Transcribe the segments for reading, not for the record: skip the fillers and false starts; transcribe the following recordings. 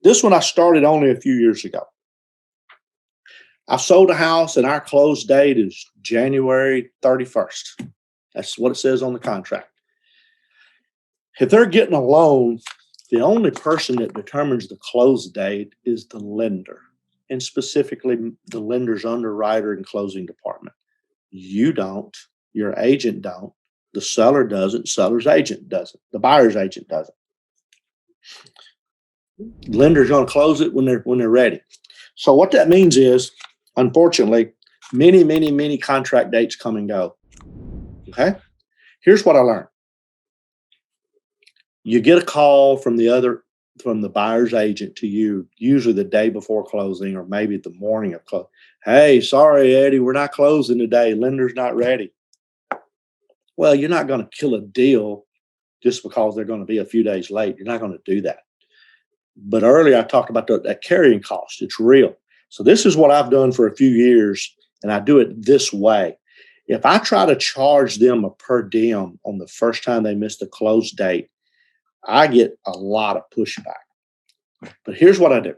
This one I started only a few years ago. I sold a house and our close date is January 31st. That's what it says on the contract. If they're getting a loan, the only person that determines the close date is the lender, and specifically the lender's underwriter and closing department. You don't, your agent don't, the seller doesn't, seller's agent doesn't, the buyer's agent doesn't. Lender's going to close it when they're ready. So what that means is, unfortunately, many contract dates come and go. Okay. Here's what I learned. You get a call from the buyer's agent to you, usually the day before closing or maybe the morning of close. Hey, sorry, Eddie, we're not closing today. Lender's not ready. Well, you're not going to kill a deal just because they're going to be a few days late. You're not going to do that. But earlier I talked about that carrying cost. It's real. So this is what I've done for a few years, and I do it this way. If I try to charge them a per diem on the first time they miss the close date, I get a lot of pushback. But here's what I do.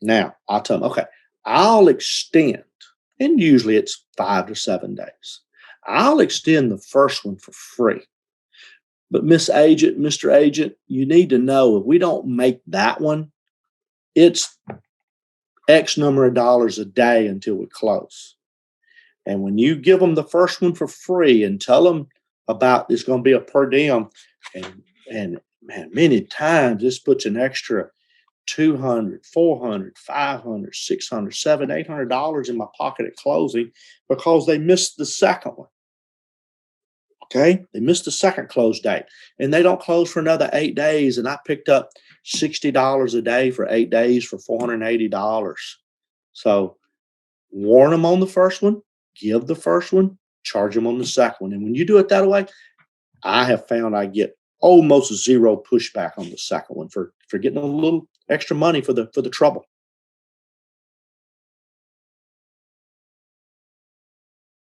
Now, I'll tell them, okay, I'll extend, and usually it's 5 to 7 days. I'll extend the first one for free. But Miss Agent, Mr. Agent, you need to know if we don't make that one, it's X number of dollars a day until we close. And when you give them the first one for free and tell them about it's going to be a per diem, and man, many times this puts an extra $200, $400, $500, $600, $700, $800 in my pocket at closing because they missed the second one. Okay, they missed the second close date, and they don't close for another 8 days. And I picked up $60 a day for 8 days for $480. So warn them on the first one, give the first one, charge them on the second one. And when you do it that way, I have found I get almost zero pushback on the second one for getting a little extra money for the trouble.